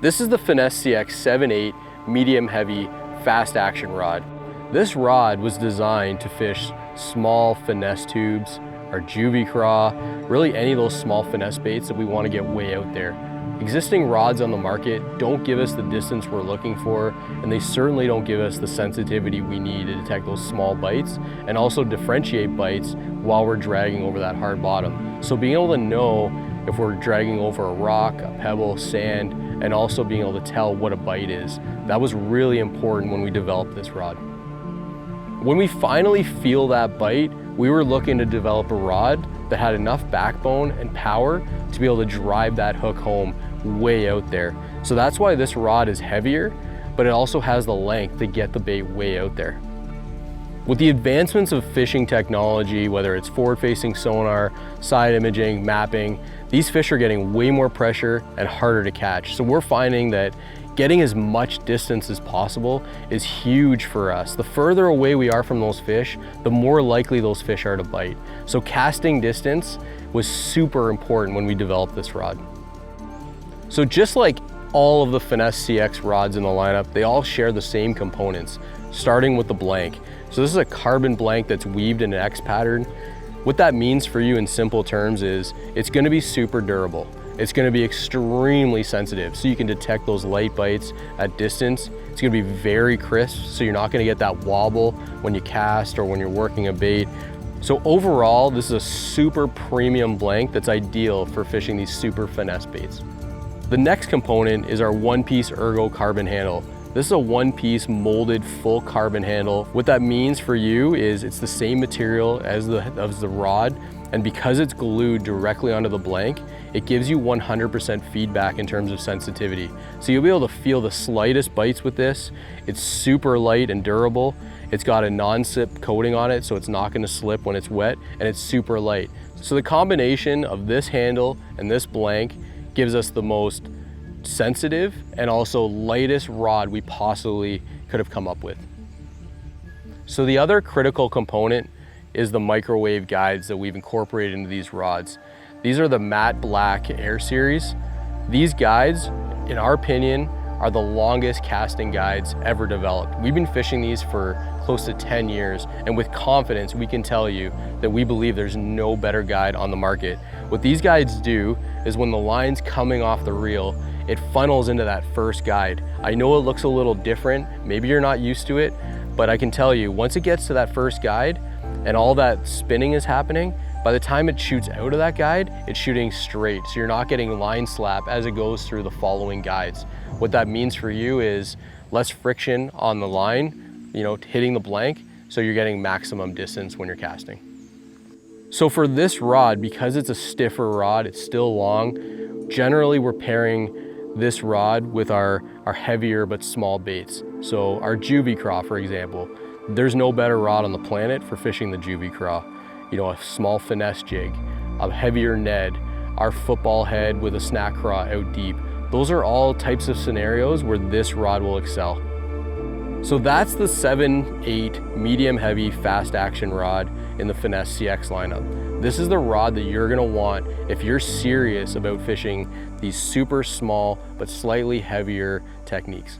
This is the Finesse CX78 medium heavy fast action rod. This rod was designed to fish small finesse tubes, our Juvy Craw, really any of those small finesse baits that we want to get way out there. Existing rods on the market don't give us the distance we're looking for, and they certainly don't give us the sensitivity we need to detect those small bites and also differentiate bites while we're dragging over that hard bottom. So being able to know if we're dragging over a rock, a pebble, sand, and also being able to tell what a bite is, that was really important when we developed this rod. When we finally feel that bite, we were looking to develop a rod that had enough backbone and power to be able to drive that hook home way out there. So that's why this rod is heavier, but it also has the length to get the bait way out there. With the advancements of fishing technology, whether it's forward-facing sonar, side imaging, mapping, these fish are getting way more pressure and harder to catch. So we're finding that getting as much distance as possible is huge for us. The further away we are from those fish, the more likely those fish are to bite. So casting distance was super important when we developed this rod. So just like all of the Finesse CX rods in the lineup, they all share the same components, starting with the blank. So this is a carbon blank that's weaved in an X pattern. What that means for you in simple terms is it's going to be super durable. It's going to be extremely sensitive, so you can detect those light bites at distance. It's going to be very crisp, so you're not going to get that wobble when you cast or when you're working a bait. So overall, this is a super premium blank that's ideal for fishing these super finesse baits. The next component is our one-piece ergo carbon handle. This is a one-piece molded full carbon handle. What that means for you is it's the same material as the rod, and because it's glued directly onto the blank, it gives you 100% feedback in terms of sensitivity. So you'll be able to feel the slightest bites with this. It's super light and durable. It's got a non-slip coating on it, so it's not gonna slip when it's wet, and it's super light. So the combination of this handle and this blank gives us the most sensitive and also lightest rod we possibly could have come up with. So the other critical component is the microwave guides that we've incorporated into these rods. These are the matte black Air Series. These guides, in our opinion, are the longest casting guides ever developed. We've been fishing these for close to 10 years, and with confidence we can tell you that we believe there's no better guide on the market. What these guides do is when the line's coming off the reel, it funnels into that first guide. I know it looks a little different, maybe you're not used to it, but I can tell you, once it gets to that first guide and all that spinning is happening, by the time it shoots out of that guide, it's shooting straight, so you're not getting line slap as it goes through the following guides. What that means for you is less friction on the line, hitting the blank, so you're getting maximum distance when you're casting. So for this rod, because it's a stiffer rod, it's still long, generally we're pairing this rod with our heavier but small baits. So our Juvy Craw, for example, there's no better rod on the planet for fishing the Juvy Craw. A small finesse jig, a heavier Ned, our football head with a snack craw out deep. Those are all types of scenarios where this rod will excel. So that's the 7/8 medium heavy fast action rod in the Finesse CX lineup. This is the rod that you're gonna want if you're serious about fishing these super small but slightly heavier techniques.